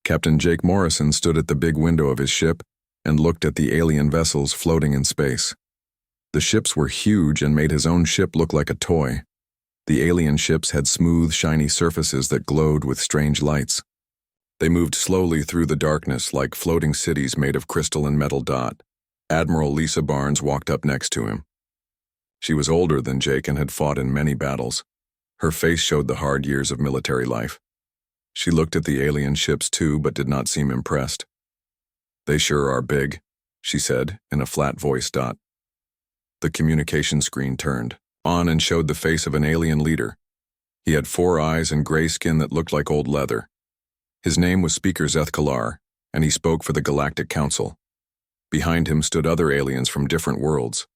Captain Jake Morrison stood at the big window of his ship and looked at the alien vessels floating in space. The ships were huge and made his own ship look like a toy. The alien ships had smooth, shiny surfaces that glowed with strange lights. They moved slowly through the darkness like floating cities made of crystal and metal dot. Admiral Lisa Barnes walked up next to him. She was older than Jake and had fought in many battles. Her face showed the hard years of military life. She looked at the alien ships too, but did not seem impressed. "They sure are big," she said in a flat voice. The communication screen turned on and showed the face of an alien leader. He had 4 eyes and gray skin that looked like old leather. His name was Speaker Zeth Kalar, and he spoke for the Galactic Council. Behind him stood other aliens from different worlds.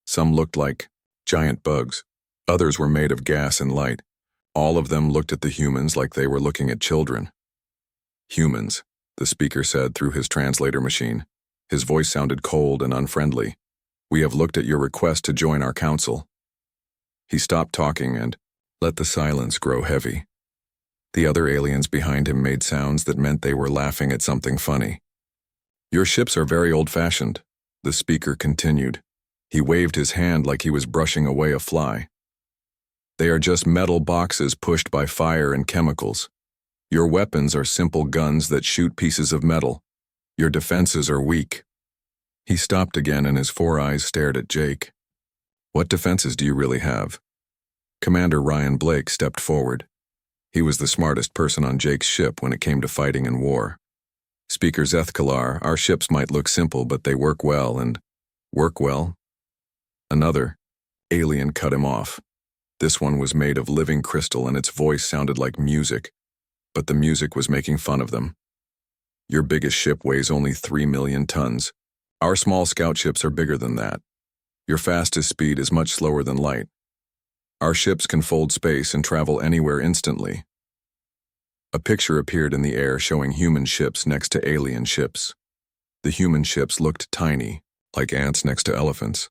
Some looked like giant bugs. Others were made of gas and light. All of them looked at the humans like they were looking at children. "Humans," the speaker said through his translator machine. His voice sounded cold and unfriendly. "We have looked at your request to join our council." He stopped talking and let the silence grow heavy. The other aliens behind him made sounds that meant they were laughing at something funny. "Your ships are very old-fashioned," the speaker continued. He waved his hand like he was brushing away a fly. "They are just metal boxes pushed by fire and chemicals. Your weapons are simple guns that shoot pieces of metal. Your defenses are weak." He stopped again and his 4 eyes stared at Jake. "What defenses do you really have?" Commander Ryan Blake stepped forward. He was the smartest person on Jake's ship when it came to fighting in war. "Speaker Zeth Kalar, our ships might look simple, but they work well and..." "Work well?" Another alien cut him off. This one was made of living crystal and its voice sounded like music, but the music was making fun of them. "Your biggest ship weighs only 3 million tons. Our small scout ships are bigger than that. Your fastest speed is much slower than light. Our ships can fold space and travel anywhere instantly." A picture appeared in the air showing human ships next to alien ships. The human ships looked tiny, like ants next to elephants.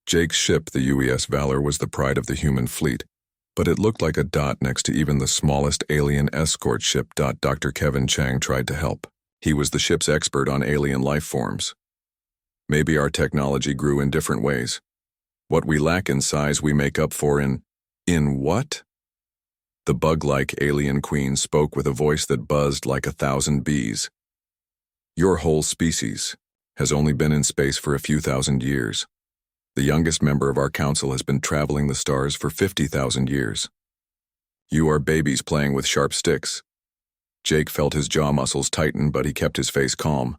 Jake's ship, the UES Valor, was the pride of the human fleet, but it looked like a dot next to even the smallest alien escort ship. Dr. Kevin Chang tried to help. He was the ship's expert on alien life forms. "Maybe our technology grew in different ways. What we lack in size we make up for in..." "In what?" The bug-like alien queen spoke with a voice that buzzed like 1,000 bees. "Your whole species has only been in space for a few thousand years. The youngest member of our council has been traveling the stars for 50,000 years. You are babies playing with sharp sticks." Jake felt his jaw muscles tighten, but he kept his face calm.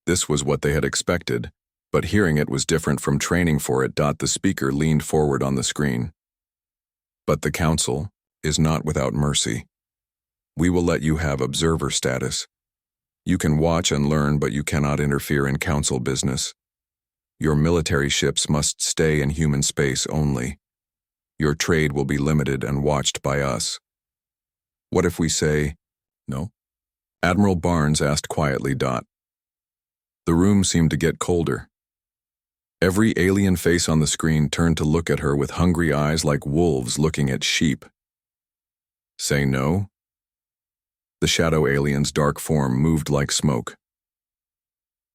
This was what they had expected, but hearing it was different from training for it. The speaker leaned forward on the screen. "But the council is not without mercy. We will let you have observer status. You can watch and learn, but you cannot interfere in council business. Your military ships must stay in human space only. Your trade will be limited and watched by us." "What if we say no?" Admiral Barnes asked quietly. The room seemed to get colder. Every alien face on the screen turned to look at her with hungry eyes like wolves looking at sheep. "Say no?" The shadow alien's dark form moved like smoke.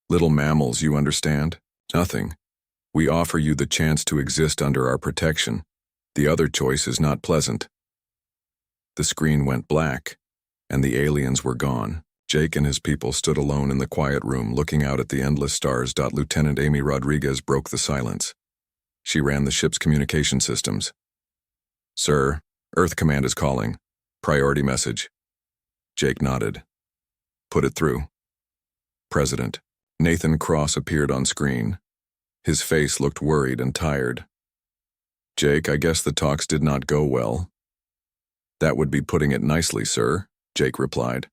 "Little mammals, you understand? Nothing. We offer you the chance to exist under our protection. The other choice is not pleasant." The screen went black, and the aliens were gone. Jake and his people stood alone in the quiet room, looking out at the endless stars. Lieutenant Amy Rodriguez broke the silence. She ran the ship's communication systems. "Sir, Earth Command is calling. Priority message." Jake nodded. "Put it through." President Nathan Cross appeared on screen. His face looked worried and tired. "Jake, I guess the talks did not go well." "That would be putting it nicely, sir," Jake replied.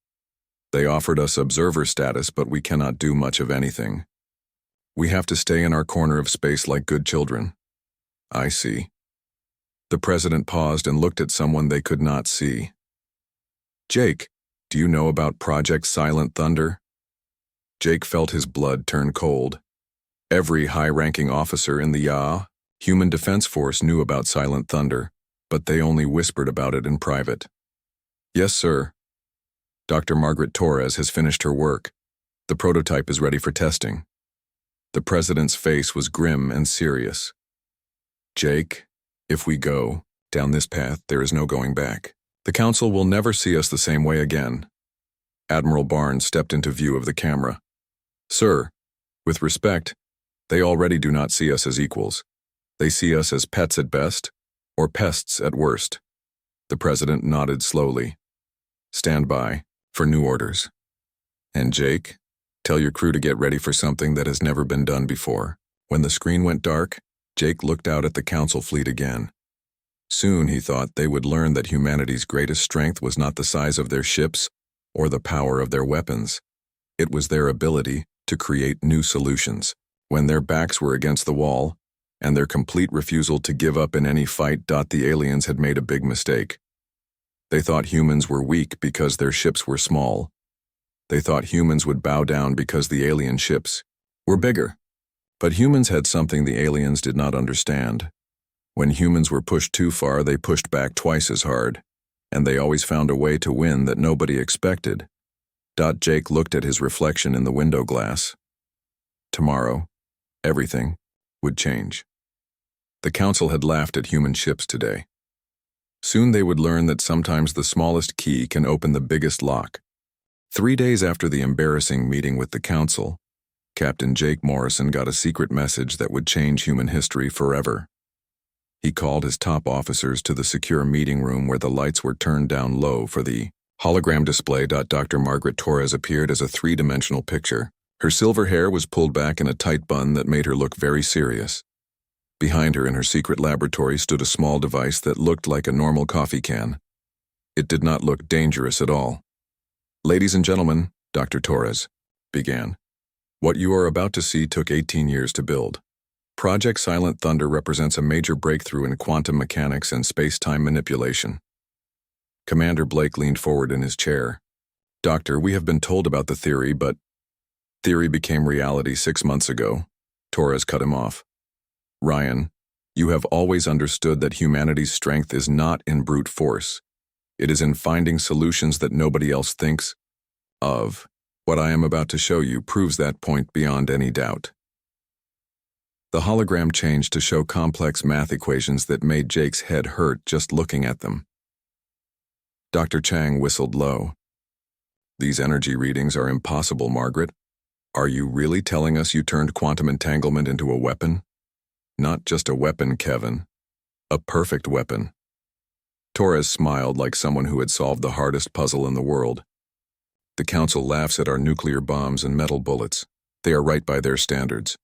"They offered us observer status, but we cannot do much of anything. We have to stay in our corner of space like good children." "I see." The president paused and looked at someone they could not see. "Jake, do you know about Project Silent Thunder?" Jake felt his blood turn cold. Every high-ranking officer in the Human Defense Force knew about Silent Thunder, but they only whispered about it in private. "Yes, sir." Dr. Margaret Torres has finished her work. The prototype is ready for testing. The president's face was grim and serious. Jake, if we go down this path, there is no going back. The council will never see us the same way again. Admiral Barnes stepped into view of the camera. Sir, with respect, they already do not see us as equals. They see us as pets at best, or pests at worst. The president nodded slowly. Stand by for new orders. And Jake, tell your crew to get ready for something that has never been done before. When the screen went dark, Jake looked out at the council fleet again. Soon, he thought, they would learn that humanity's greatest strength was not the size of their ships or the power of their weapons. It was their ability to create new solutions. When their backs were against the wall, and their complete refusal to give up in any fight, the aliens had made a big mistake. They thought humans were weak because their ships were small. They thought humans would bow down because the alien ships were bigger. But humans had something the aliens did not understand. When humans were pushed too far, they pushed back twice as hard, and they always found a way to win that nobody expected. Jake looked at his reflection in the window glass. Tomorrow, everything would change. The council had laughed at human ships today. Soon they would learn that sometimes the smallest key can open the biggest lock. 3 days after the embarrassing meeting with the council, Captain Jake Morrison got a secret message that would change human history forever. He called his top officers to the secure meeting room where the lights were turned down low for the hologram display. Dr. Margaret Torres appeared as a three-dimensional picture. Her silver hair was pulled back in a tight bun that made her look very serious. Behind her in her secret laboratory stood a small device that looked like a normal coffee can. It did not look dangerous at all. Ladies and gentlemen, Dr. Torres began. What you are about to see took 18 years to build. Project Silent Thunder represents a major breakthrough in quantum mechanics and space-time manipulation. Commander Blake leaned forward in his chair. Doctor, we have been told about the theory, but theory became reality 6 months ago. Torres cut him off. Ryan, you have always understood that humanity's strength is not in brute force. It is in finding solutions that nobody else thinks of. What I am about to show you proves that point beyond any doubt. The hologram changed to show complex math equations that made Jake's head hurt just looking at them. Dr. Chang whistled low. These energy readings are impossible, Margaret. Are you really telling us you turned quantum entanglement into a weapon? Not just a weapon, Kevin. A perfect weapon. Torres smiled like someone who had solved the hardest puzzle in the world. The council laughs at our nuclear bombs and metal bullets. They are right by their standards.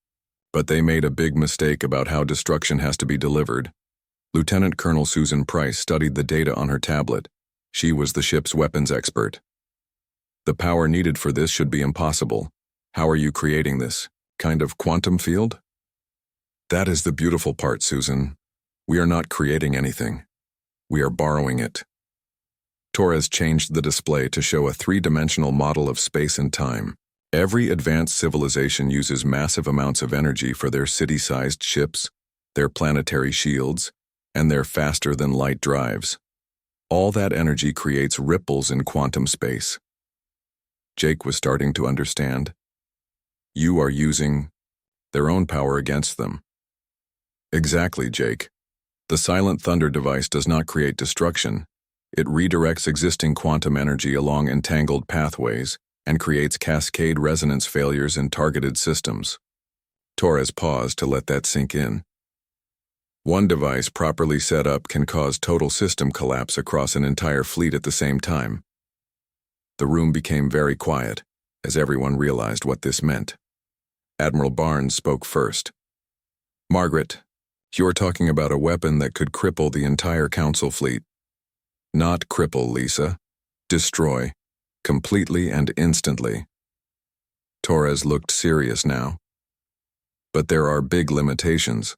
But they made a big mistake about how destruction has to be delivered. Lieutenant Colonel Susan Price studied the data on her tablet. She was the ship's weapons expert. The power needed for this should be impossible. How are you creating this? Kind of quantum field? That is the beautiful part, Susan. We are not creating anything. We are borrowing it. Torres changed the display to show a three-dimensional model of space and time. Every advanced civilization uses massive amounts of energy for their city-sized ships, their planetary shields, and their faster-than-light drives. All that energy creates ripples in quantum space. Jake was starting to understand. You are using their own power against them. Exactly, Jake. The Silent Thunder device does not create destruction. It redirects existing quantum energy along entangled pathways and creates cascade resonance failures in targeted systems. Torres paused to let that sink in. One device properly set up can cause total system collapse across an entire fleet at the same time. The room became very quiet, as everyone realized what this meant. Admiral Barnes spoke first. Margaret, you are talking about a weapon that could cripple the entire council fleet. Not cripple, Lisa. Destroy. Completely and instantly. Torres looked serious now. But there are big limitations.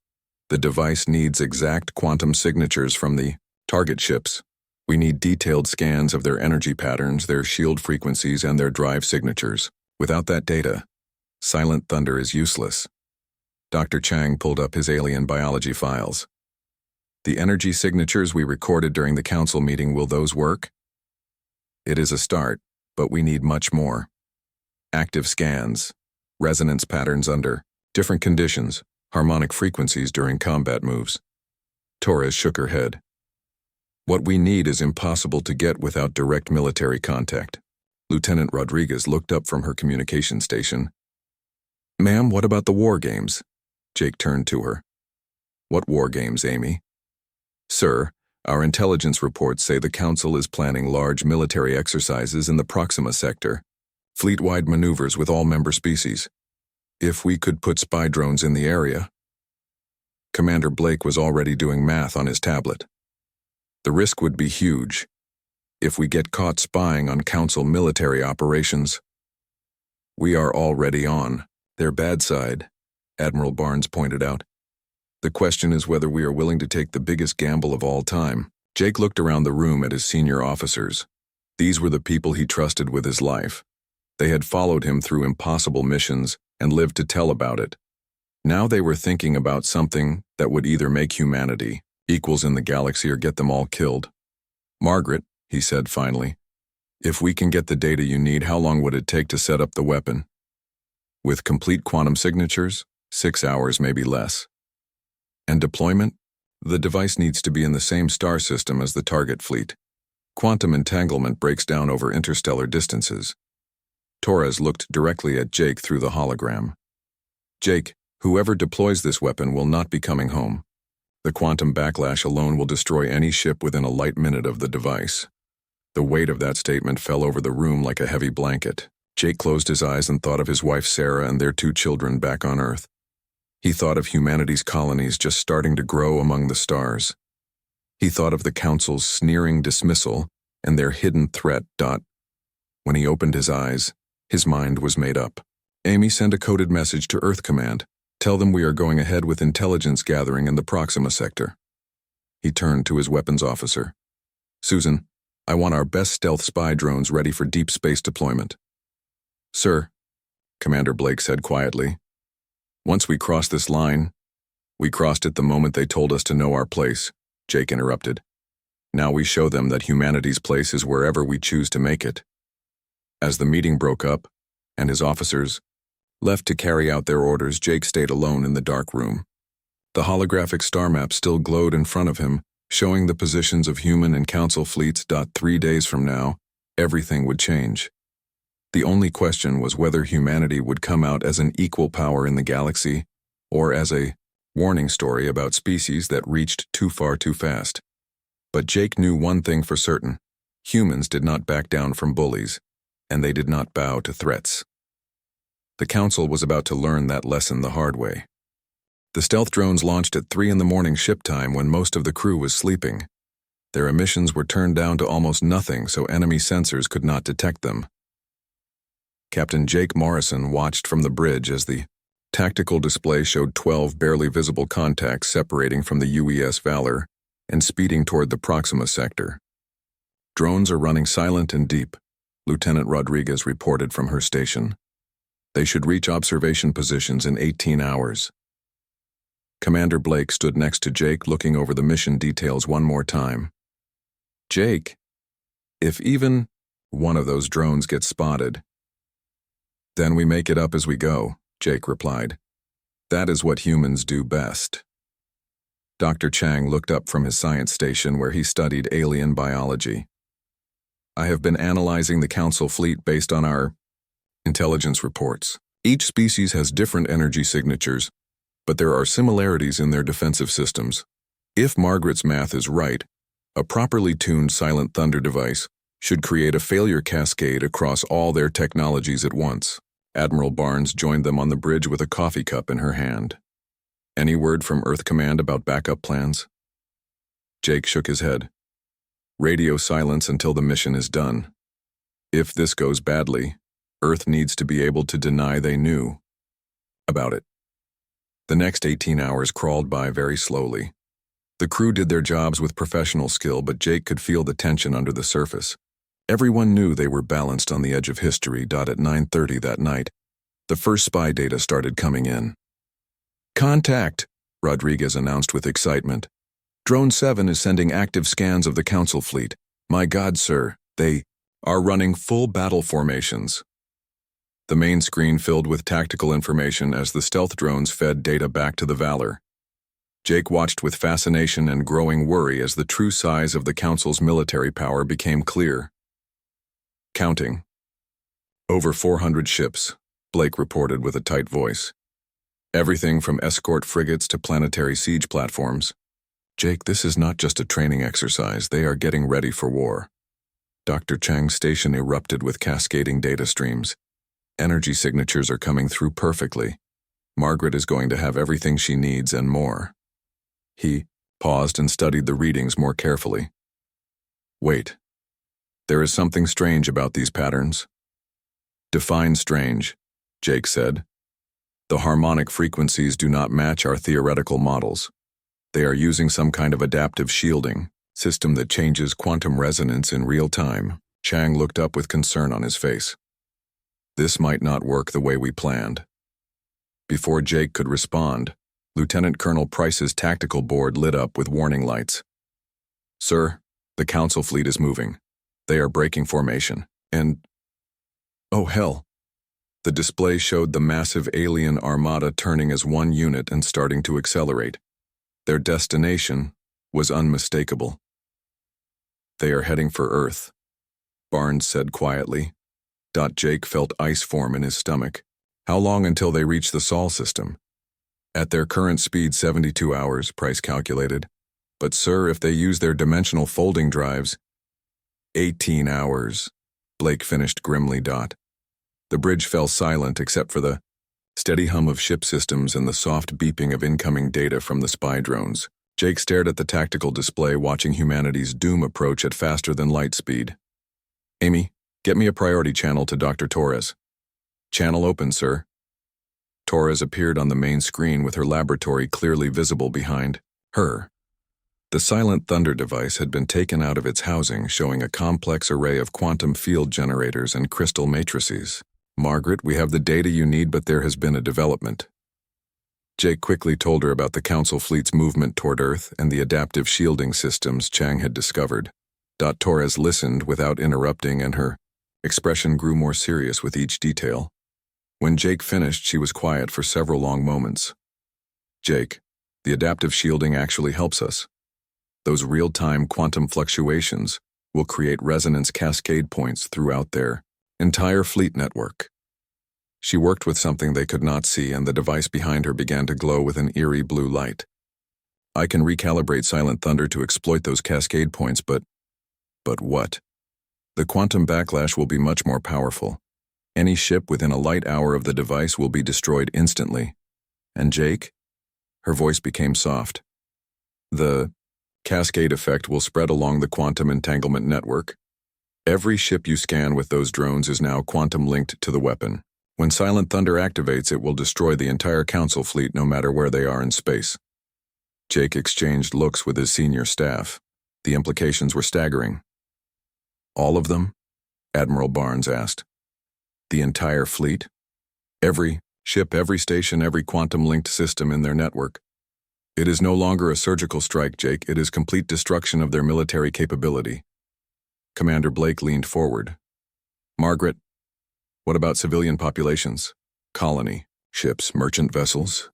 The device needs exact quantum signatures from the target ships. We need detailed scans of their energy patterns, their shield frequencies, and their drive signatures. Without that data, Silent Thunder is useless. Dr. Chang pulled up his alien biology files. The energy signatures we recorded during the council meeting, will those work? It is a start, but we need much more. Active scans, resonance patterns under different conditions, harmonic frequencies during combat moves. Torres shook her head. What we need is impossible to get without direct military contact. Lieutenant Rodriguez looked up from her communication station. Ma'am, what about the war games? Jake turned to her. What war games, Amy? Sir, our intelligence reports say the Council is planning large military exercises in the Proxima sector, fleet-wide maneuvers with all member species. If we could put spy drones in the area. Commander Blake was already doing math on his tablet. The risk would be huge. If we get caught spying on Council military operations, we are already on their bad side, Admiral Barnes pointed out. The question is whether we are willing to take the biggest gamble of all time. Jake looked around the room at his senior officers. These were the people he trusted with his life. They had followed him through impossible missions and lived to tell about it. Now they were thinking about something that would either make humanity equals in the galaxy or get them all killed. Margaret, he said finally, if we can get the data you need, how long would it take to set up the weapon? With complete quantum signatures, 6 hours, maybe less. And deployment? The device needs to be in the same star system as the target fleet. Quantum entanglement breaks down over interstellar distances. Torres looked directly at Jake through the hologram. Jake, whoever deploys this weapon will not be coming home. The quantum backlash alone will destroy any ship within a light minute of the device. The weight of that statement fell over the room like a heavy blanket. Jake closed his eyes and thought of his wife Sarah and their 2 children back on Earth. He thought of humanity's colonies just starting to grow among the stars. He thought of the Council's sneering dismissal and their hidden threat. When he opened his eyes, his mind was made up. Amy, send a coded message to Earth Command. Tell them we are going ahead with intelligence gathering in the Proxima sector. He turned to his weapons officer. Susan, I want our best stealth spy drones ready for deep space deployment. Sir, Commander Blake said quietly. Once we cross this line, we crossed it the moment they told us to know our place, Jake interrupted. Now we show them that humanity's place is wherever we choose to make it. As the meeting broke up, and his officers left to carry out their orders, Jake stayed alone in the dark room. The holographic star map still glowed in front of him, showing the positions of human and Council fleets. 3 days from now, everything would change. The only question was whether humanity would come out as an equal power in the galaxy, or as a warning story about species that reached too far too fast. But Jake knew one thing for certain. Humans did not back down from bullies, and they did not bow to threats. The Council was about to learn that lesson the hard way. The stealth drones launched at 3 a.m. ship time when most of the crew was sleeping. Their emissions were turned down to almost nothing so enemy sensors could not detect them. Captain Jake Morrison watched from the bridge as the tactical display showed 12 barely visible contacts separating from the UES Valor and speeding toward the Proxima sector. Drones are running silent and deep, Lieutenant Rodriguez reported from her station. They should reach observation positions in 18 hours. Commander Blake stood next to Jake, looking over the mission details one more time. Jake, if even one of those drones gets spotted, then we make it up as we go, Jake replied. That is what humans do best. Dr. Chang looked up from his science station where he studied alien biology. I have been analyzing the Council fleet based on our intelligence reports. Each species has different energy signatures, but there are similarities in their defensive systems. If Margaret's math is right, a properly tuned silent thunder device should create a failure cascade across all their technologies at once. Admiral Barnes joined them on the bridge with a coffee cup in her hand. Any word from Earth Command about backup plans? Jake shook his head. Radio silence until the mission is done. If this goes badly, Earth needs to be able to deny they knew about it. The next 18 hours crawled by very slowly. The crew did their jobs with professional skill, but Jake could feel the tension under the surface. Everyone knew they were balanced on the edge of history. At 9:30 that night, the first spy data started coming in. Contact, Rodriguez announced with excitement. Drone 7 is sending active scans of the Council fleet. My God, sir, they are running full battle formations. The main screen filled with tactical information as the stealth drones fed data back to the Valor. Jake watched with fascination and growing worry as the true size of the Council's military power became clear. Counting. Over 400 ships, Blake reported with a tight voice. Everything from escort frigates to planetary siege platforms. Jake, this is not just a training exercise, they are getting ready for war. Dr. Chang's station erupted with cascading data streams. Energy signatures are coming through perfectly. Margaret is going to have everything she needs and more. He paused and studied the readings more carefully. Wait. There is something strange about these patterns. Define strange, Jake said. The harmonic frequencies do not match our theoretical models. They are using some kind of adaptive shielding system that changes quantum resonance in real time. Chang looked up with concern on his face. This might not work the way we planned. Before Jake could respond, Lieutenant Colonel Price's tactical board lit up with warning lights. Sir, the Council fleet is moving. They are breaking formation, and... oh hell. The display showed the massive alien armada turning as one unit and starting to accelerate. Their destination was unmistakable. They are heading for Earth, Barnes said quietly. Jake felt ice form in his stomach. How long until they reach the Sol system? At their current speed, 72 hours, Price calculated. But sir, if they use their dimensional folding drives, 18 hours, Blake finished grimly. The bridge fell silent except for the steady hum of ship systems and the soft beeping of incoming data from the spy drones. Jake stared at the tactical display, watching humanity's doom approach at faster than light speed. Amy, get me a priority channel to Dr. Torres. Channel open, sir. Torres appeared on the main screen with her laboratory clearly visible behind her. The Silent Thunder device had been taken out of its housing, showing a complex array of quantum field generators and crystal matrices. Margaret, we have the data you need, but there has been a development. Jake quickly told her about the Council fleet's movement toward Earth and the adaptive shielding systems Chang had discovered. Torres listened without interrupting, and her expression grew more serious with each detail. When Jake finished, she was quiet for several long moments. Jake, the adaptive shielding actually helps us. Those real-time quantum fluctuations will create resonance cascade points throughout their entire fleet network. She worked with something they could not see, and the device behind her began to glow with an eerie blue light. I can recalibrate Silent Thunder to exploit those cascade points, but what? The quantum backlash will be much more powerful. Any ship within a light hour of the device will be destroyed instantly. And Jake? Her voice became soft. The cascade effect will spread along the quantum entanglement network. Every ship you scan with those drones is now quantum linked to the weapon. When Silent Thunder activates, it will destroy the entire Council fleet no matter where they are in space. Jake exchanged looks with his senior staff. The implications were staggering. All of them? Admiral Barnes asked. The entire fleet? Every ship, every station, every quantum-linked system in their network. It is no longer a surgical strike, Jake. It is complete destruction of their military capability. Commander Blake leaned forward. Margaret, what about civilian populations? Colony, ships, merchant vessels?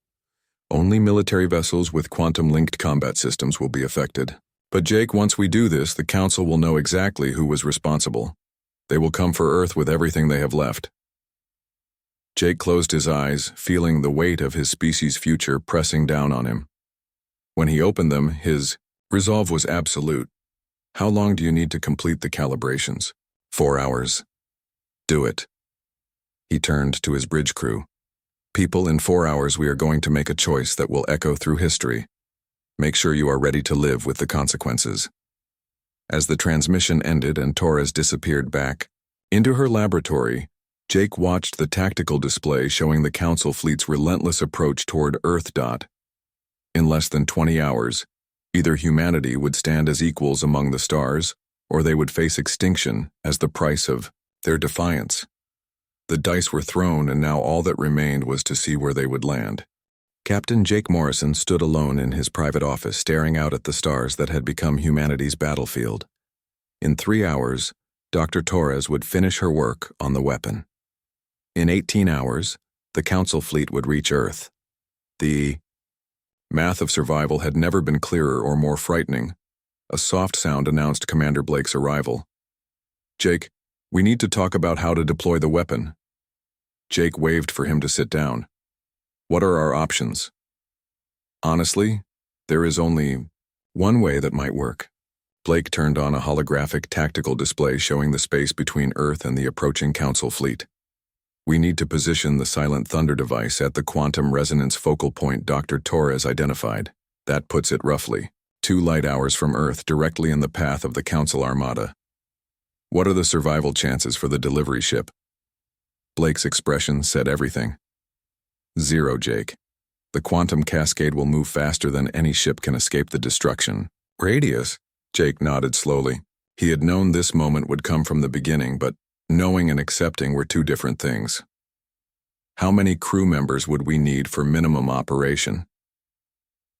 Only military vessels with quantum-linked combat systems will be affected. But Jake, once we do this, the Council will know exactly who was responsible. They will come for Earth with everything they have left. Jake closed his eyes, feeling the weight of his species' future pressing down on him. When he opened them, his resolve was absolute. How long do you need to complete the calibrations? 4 hours. Do it. He turned to his bridge crew. People, in 4 hours we are going to make a choice that will echo through history. Make sure you are ready to live with the consequences. As the transmission ended and Torres disappeared back into her laboratory, Jake watched the tactical display showing the Council fleet's relentless approach toward Earth. In less than 20 hours, either humanity would stand as equals among the stars, or they would face extinction as the price of their defiance. The dice were thrown, and now all that remained was to see where they would land. Captain Jake Morrison stood alone in his private office, staring out at the stars that had become humanity's battlefield. In 3 hours, Dr. Torres would finish her work on the weapon. In 18 hours, the Council fleet would reach Earth. The math of survival had never been clearer or more frightening. A soft sound announced Commander Blake's arrival. "Jake, we need to talk about how to deploy the weapon." Jake waved for him to sit down. "What are our options?" "Honestly, there is only one way that might work." Blake turned on a holographic tactical display showing the space between Earth and the approaching Council fleet. "We need to position the Silent Thunder device at the quantum resonance focal point Dr. Torres identified. That puts it roughly 2 light hours from Earth, directly in the path of the Council Armada. What are the survival chances for the delivery ship?" Blake's expression said everything. "Zero, Jake. The quantum cascade will move faster than any ship can escape the destruction." "Radius?" Jake nodded slowly. He had known this moment would come from the beginning, but knowing and accepting were two different things. "How many crew members would we need for minimum operation?"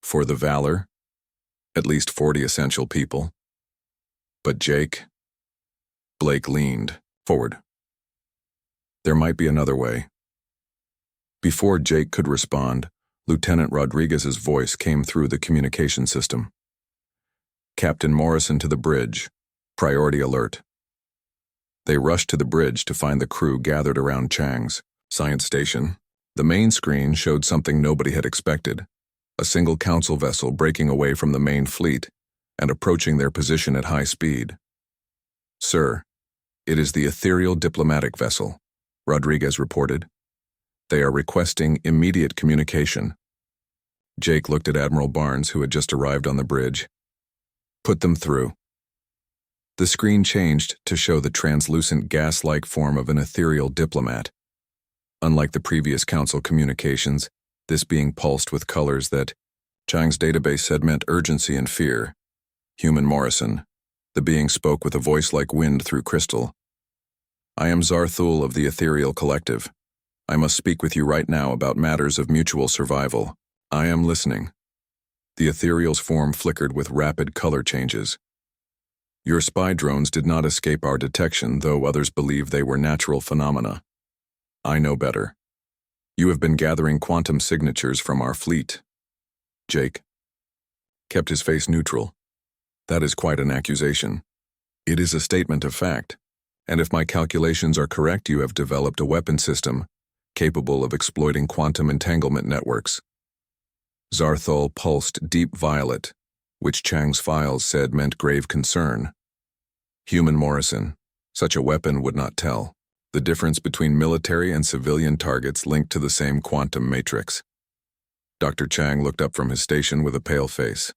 "For the Valor? At least 40 essential people." "But Jake?" Blake leaned forward. "There might be another way." Before Jake could respond, Lieutenant Rodriguez's voice came through the communication system. "Captain Morrison to the bridge. Priority alert." They rushed to the bridge to find the crew gathered around Chang's science station. The main screen showed something nobody had expected: a single Council vessel breaking away from the main fleet and approaching their position at high speed. "Sir, it is the ethereal diplomatic vessel," Rodriguez reported. "They are requesting immediate communication." Jake looked at Admiral Barnes, who had just arrived on the bridge. "Put them through." The screen changed to show the translucent gas-like form of an ethereal diplomat. Unlike the previous Council communications, this being pulsed with colors that Chang's database said meant urgency and fear. "Human Morrison." The being spoke with a voice like wind through crystal. "I am Zarthul of the Ethereal Collective. I must speak with you right now about matters of mutual survival. I am listening." The ethereal's form flickered with rapid color changes. "Your spy drones did not escape our detection, though others believe they were natural phenomena. I know better. You have been gathering quantum signatures from our fleet." Jake kept his face neutral. "That is quite an accusation." "It is a statement of fact. And if my calculations are correct, you have developed a weapon system capable of exploiting quantum entanglement networks." Zarthul pulsed deep violet, which Chang's files said meant grave concern. "Human Morrison, such a weapon would not tell the difference between military and civilian targets linked to the same quantum matrix." Dr. Chang looked up from his station with a pale face.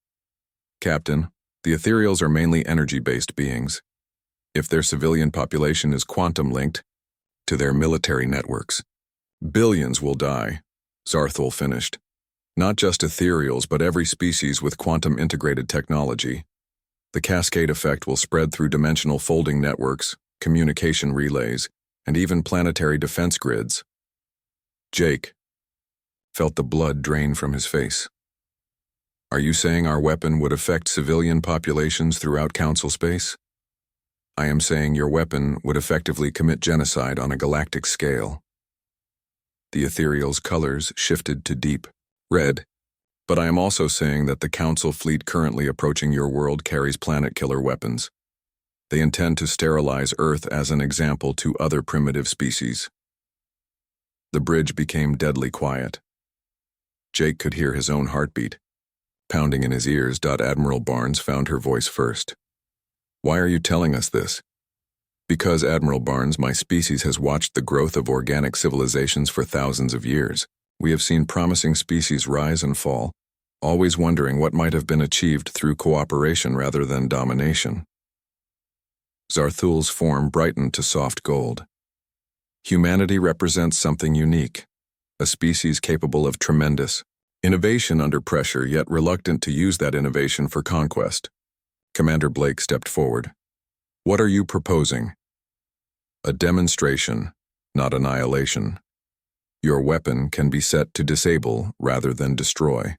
"Captain, the ethereals are mainly energy-based beings. If their civilian population is quantum-linked to their military networks, billions will die," Zarthul finished. "Not just ethereals, but every species with quantum-integrated technology. The cascade effect will spread through dimensional folding networks, communication relays, and even planetary defense grids." Jake felt the blood drain from his face. "Are you saying our weapon would affect civilian populations throughout Council space?" "I am saying your weapon would effectively commit genocide on a galactic scale." The ethereal's colors shifted to deep red. "But I am also saying that the Council fleet currently approaching your world carries planet-killer weapons. They intend to sterilize Earth as an example to other primitive species." The bridge became deadly quiet. Jake could hear his own heartbeat pounding in his ears. Admiral Barnes found her voice first. "Why are you telling us this?" "Because, Admiral Barnes, my species has watched the growth of organic civilizations for thousands of years. We have seen promising species rise and fall, always wondering what might have been achieved through cooperation rather than domination." Zarthul's form brightened to soft gold. "Humanity represents something unique, a species capable of tremendous innovation under pressure, yet reluctant to use that innovation for conquest." Commander Blake stepped forward. "What are you proposing?" "A demonstration, not annihilation. Your weapon can be set to disable rather than destroy.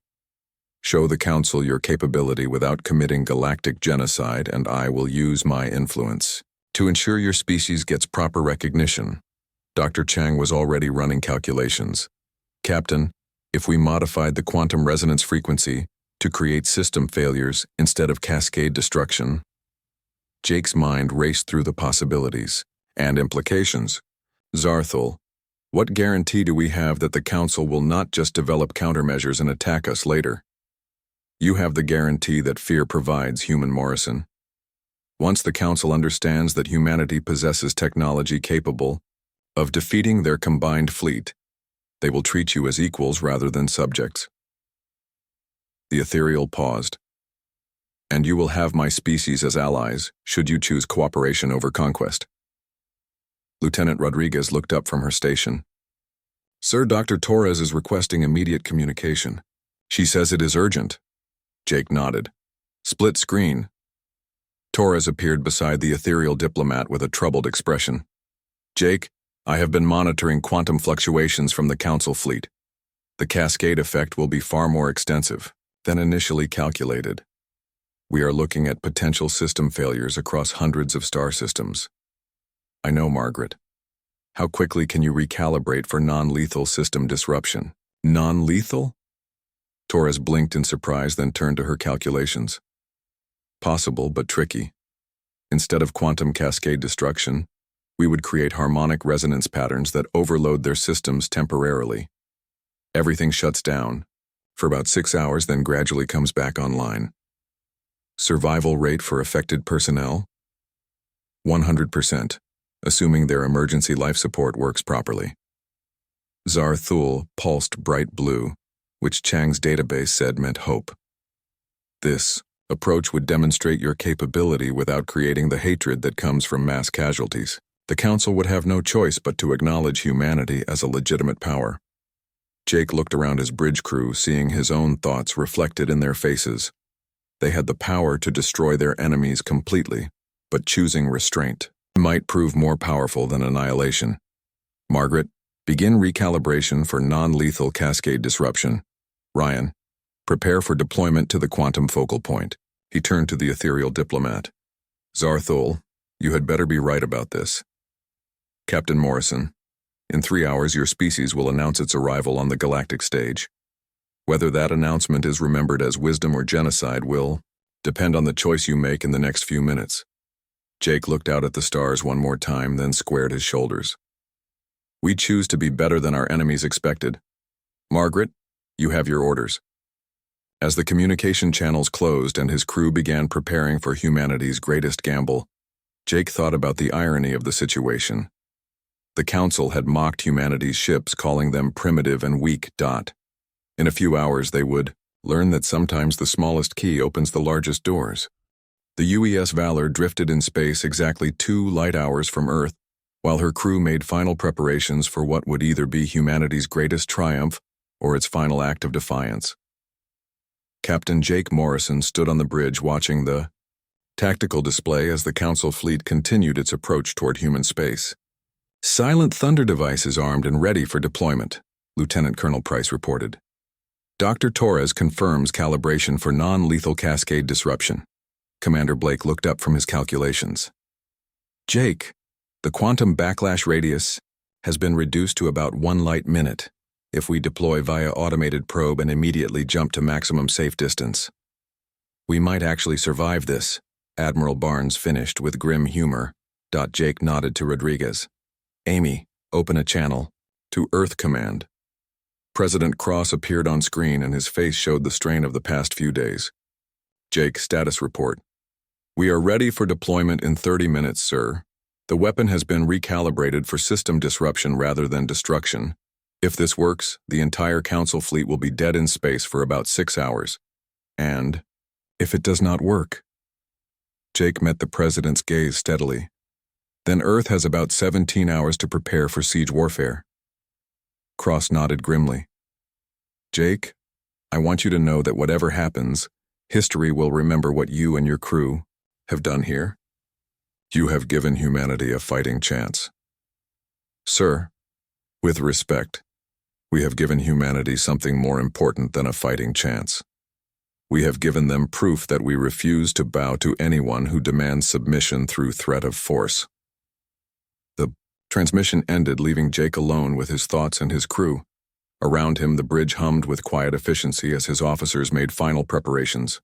Show the Council your capability without committing galactic genocide, and I will use my influence." To ensure your species gets proper recognition, Dr. Chang was already running calculations. Captain, if we modified the quantum resonance frequency to create system failures instead of cascade destruction, Jake's mind raced through the possibilities and implications. Zarthul, what guarantee do we have that the Council will not just develop countermeasures and attack us later? You have the guarantee that fear provides, Human Morrison. Once the Council understands that humanity possesses technology capable of defeating their combined fleet, they will treat you as equals rather than subjects. The ethereal paused. And you will have my species as allies, should you choose cooperation over conquest. Lieutenant Rodriguez looked up from her station. Sir, Dr. Torres is requesting immediate communication. She says it is urgent. Jake nodded. Split screen. Torres appeared beside the ethereal diplomat with a troubled expression. Jake, I have been monitoring quantum fluctuations from the Council fleet. The cascade effect will be far more extensive than initially calculated. We are looking at potential system failures across hundreds of star systems. I know, Margaret. How quickly can you recalibrate for non-lethal system disruption? Non-lethal? Torres blinked in surprise, then turned to her calculations. Possible, but tricky. Instead of quantum cascade destruction, we would create harmonic resonance patterns that overload their systems temporarily. Everything shuts down for about 6 hours, then gradually comes back online. Survival rate for affected personnel? 100%, assuming their emergency life support works properly. Zarthul pulsed bright blue, which Chang's database said meant hope. This approach would demonstrate your capability without creating the hatred that comes from mass casualties. The Council would have no choice but to acknowledge humanity as a legitimate power. Jake looked around his bridge crew, seeing his own thoughts reflected in their faces. They had the power to destroy their enemies completely, but choosing restraint might prove more powerful than annihilation. Margaret, begin recalibration for non-lethal cascade disruption. Ryan, prepare for deployment to the quantum focal point. He turned to the ethereal diplomat. Zarthul, you had better be right about this. Captain Morrison, in 3 hours your species will announce its arrival on the galactic stage. Whether that announcement is remembered as wisdom or genocide will depend on the choice you make in the next few minutes. Jake looked out at the stars one more time, then squared his shoulders. We choose to be better than our enemies expected. Margaret, you have your orders. As the communication channels closed and his crew began preparing for humanity's greatest gamble, Jake thought about the irony of the situation. The Council had mocked humanity's ships, calling them primitive and weak. In a few hours they would learn that sometimes the smallest key opens the largest doors. The UES Valor drifted in space exactly 2 light hours from Earth, while her crew made final preparations for what would either be humanity's greatest triumph or its final act of defiance. Captain Jake Morrison stood on the bridge watching the tactical display as the Council fleet continued its approach toward human space. Silent Thunder devices armed and ready for deployment, Lieutenant Colonel Price reported. Dr. Torres confirms calibration for non-lethal cascade disruption. Commander Blake looked up from his calculations. Jake, the quantum backlash radius has been reduced to about 1 light minute if we deploy via automated probe and immediately jump to maximum safe distance. We might actually survive this, Admiral Barnes finished with grim humor. Jake nodded to Rodriguez. Amy, open a channel to Earth Command. President Cross appeared on screen and his face showed the strain of the past few days. Jake, status report. We are ready for deployment in 30 minutes, sir. The weapon has been recalibrated for system disruption rather than destruction. If this works, the entire Council fleet will be dead in space for about 6 hours. And if it does not work? Jake met the President's gaze steadily. Then Earth has about 17 hours to prepare for siege warfare. Cross nodded grimly. Jake, I want you to know that whatever happens, history will remember what you and your crew have done here. You have given humanity a fighting chance. Sir, with respect, we have given humanity something more important than a fighting chance. We have given them proof that we refuse to bow to anyone who demands submission through threat of force. The transmission ended, leaving Jake alone with his thoughts and his crew. Around him, the bridge hummed with quiet efficiency as his officers made final preparations.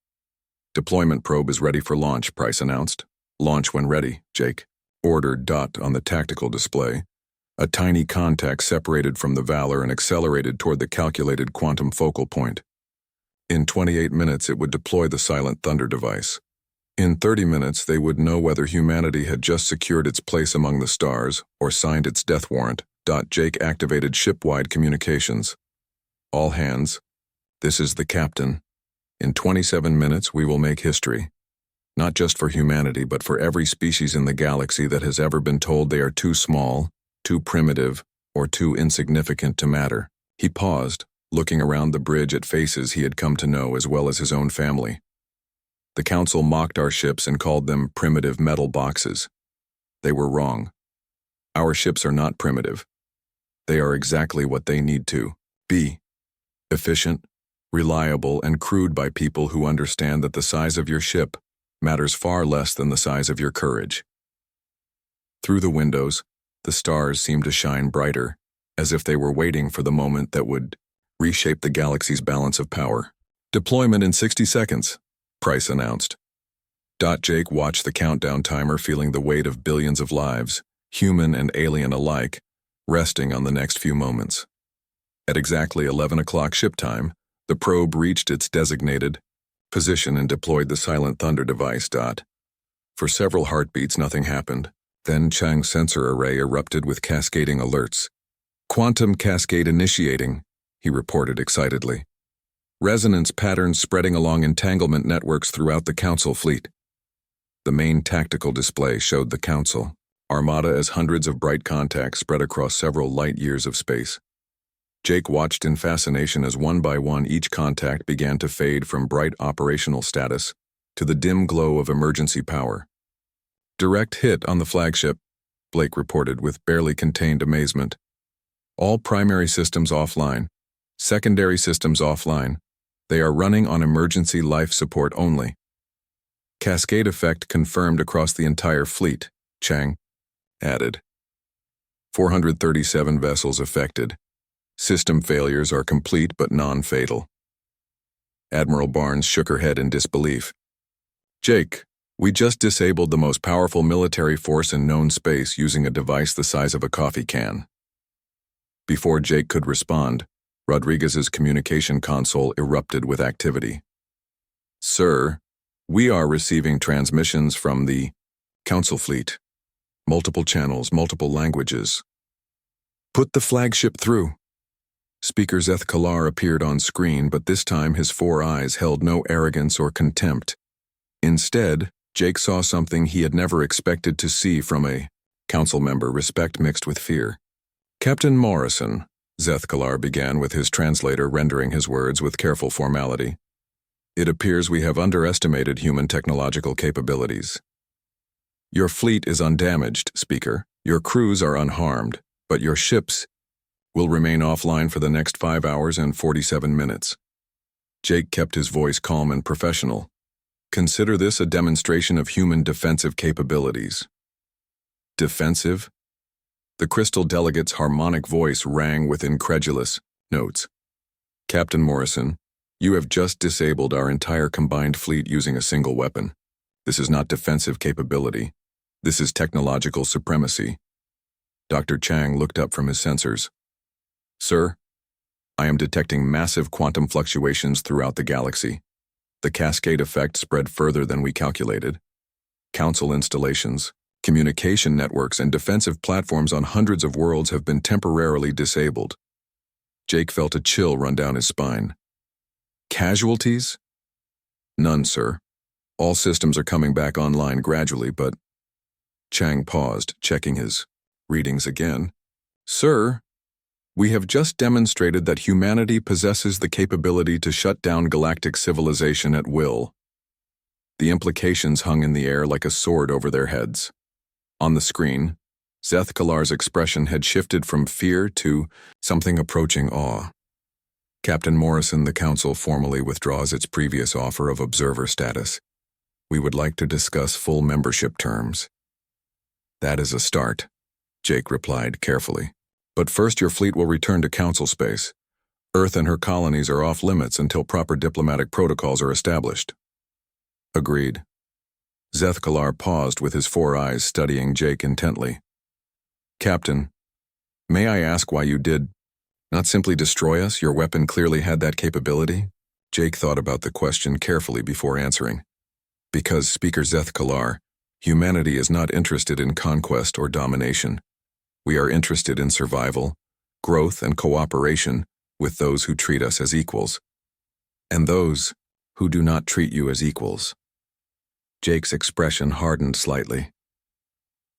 Deployment probe is ready for launch, Price announced. Launch when ready, Jake ordered. On the tactical display, a tiny contact separated from the Valor and accelerated toward the calculated quantum focal point. In 28 minutes, it would deploy the Silent Thunder device. In 30 minutes, they would know whether humanity had just secured its place among the stars or signed its death warrant. Jake activated ship-wide communications. All hands, this is the captain. In 27 minutes, we will make history. Not just for humanity, but for every species in the galaxy that has ever been told they are too small, too primitive, or too insignificant to matter. He paused, looking around the bridge at faces he had come to know as well as his own family. The Council mocked our ships and called them primitive metal boxes. They were wrong. Our ships are not primitive. They are exactly what they need to be: efficient, reliable, and crewed by people who understand that the size of your ship matters far less than the size of your courage. Through the windows, the stars seemed to shine brighter, as if they were waiting for the moment that would reshape the galaxy's balance of power. Deployment in 60 seconds, Price announced. Jake watched the countdown timer, feeling the weight of billions of lives, human and alien alike, resting on the next few moments. At exactly 11 o'clock ship time, the probe reached its designated position and deployed the Silent Thunder device. For several heartbeats, nothing happened. Then Chang's sensor array erupted with cascading alerts. "Quantum cascade initiating," he reported excitedly. "Resonance patterns spreading along entanglement networks throughout the Council fleet." The main tactical display showed the Council armada as hundreds of bright contacts spread across several light years of space. Jake watched in fascination as one by one each contact began to fade from bright operational status to the dim glow of emergency power. "Direct hit on the flagship," Blake reported with barely contained amazement. "All primary systems offline. Secondary systems offline. They are running on emergency life support only." "Cascade effect confirmed across the entire fleet," Chang added. 437 vessels affected. System failures are complete but non-fatal. Admiral Barnes shook her head in disbelief. "Jake, we just disabled the most powerful military force in known space using a device the size of a coffee can." Before Jake could respond, Rodriguez's communication console erupted with activity. "Sir, we are receiving transmissions from the Council fleet. Multiple channels, multiple languages. Put the flagship through." Speaker Zeth Kalar appeared on screen, but this time his 4 eyes held no arrogance or contempt. Instead, Jake saw something he had never expected to see from a Council member, respect mixed with fear. "Captain Morrison," Zeth Kalar began, with his translator rendering his words with careful formality. "It appears we have underestimated human technological capabilities. Your fleet is undamaged, Speaker. Your crews are unharmed, but your ships will remain offline for the next 5 hours and 47 minutes. Jake kept his voice calm and professional. "Consider this a demonstration of human defensive capabilities." "Defensive?" The Crystal Delegate's harmonic voice rang with incredulous notes. "Captain Morrison, you have just disabled our entire combined fleet using a single weapon. This is not defensive capability. This is technological supremacy." Dr. Chang looked up from his sensors. "Sir, I am detecting massive quantum fluctuations throughout the galaxy. The cascade effect spread further than we calculated. Council installations, communication networks, and defensive platforms on hundreds of worlds have been temporarily disabled." Jake felt a chill run down his spine. "Casualties?" "None, sir. All systems are coming back online gradually, but..." Chang paused, checking his readings again. "Sir, we have just demonstrated that humanity possesses the capability to shut down galactic civilization at will." The implications hung in the air like a sword over their heads. On the screen, Zeth Kalar's expression had shifted from fear to something approaching awe. Captain Morrison, the Council formally withdraws its previous offer of observer status. We would like to discuss full membership terms. That is a start, Jake replied carefully. But first your fleet will return to Council space. Earth and her colonies are off limits until proper diplomatic protocols are established. Agreed. Zethkalar paused with his 4 eyes studying Jake intently. Captain, may I ask why you did not simply destroy us? Your weapon clearly had that capability. Jake thought about the question carefully before answering. Because, Speaker Zethkalar, humanity is not interested in conquest or domination. We are interested in survival, growth, and cooperation with those who treat us as equals, and those who do not treat you as equals. Jake's expression hardened slightly.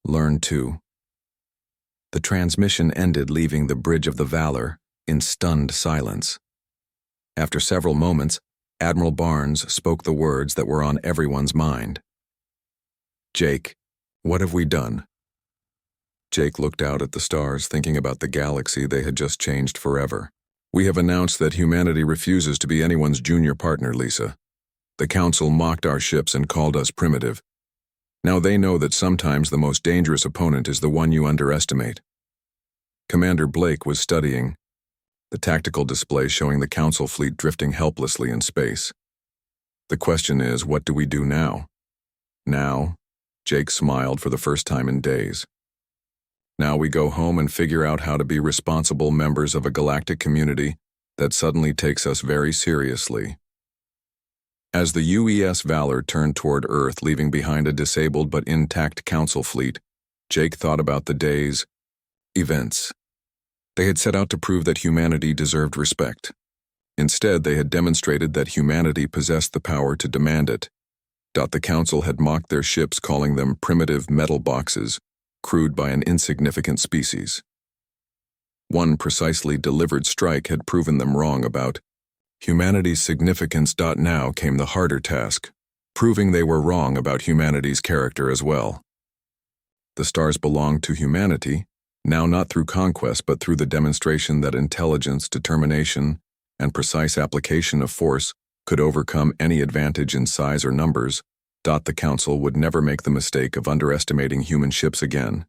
Learn to. The transmission ended, leaving the Bridge of the Valor in stunned silence. After several moments, Admiral Barnes spoke the words that were on everyone's mind. Jake, what have we done? Jake looked out at the stars, thinking about the galaxy they had just changed forever. We have announced that humanity refuses to be anyone's junior partner, Lisa. The Council mocked our ships and called us primitive. Now they know that sometimes the most dangerous opponent is the one you underestimate. Commander Blake was studying the tactical display showing the Council fleet drifting helplessly in space. The question is, what do we do now? Now? Jake smiled for the first time in days. Now we go home and figure out how to be responsible members of a galactic community that suddenly takes us very seriously. As the UES Valor turned toward Earth, leaving behind a disabled but intact Council fleet, Jake thought about the day's events. They had set out to prove that humanity deserved respect. Instead, they had demonstrated that humanity possessed the power to demand it. The Council had mocked their ships, calling them primitive metal boxes, crewed by an insignificant species. One precisely delivered strike had proven them wrong about humanity's significance. Now came the harder task, proving they were wrong about humanity's character as well. The stars belonged to humanity, now not through conquest but through the demonstration that intelligence, determination, and precise application of force could overcome any advantage in size or numbers. The Council would never make the mistake of underestimating human ships again.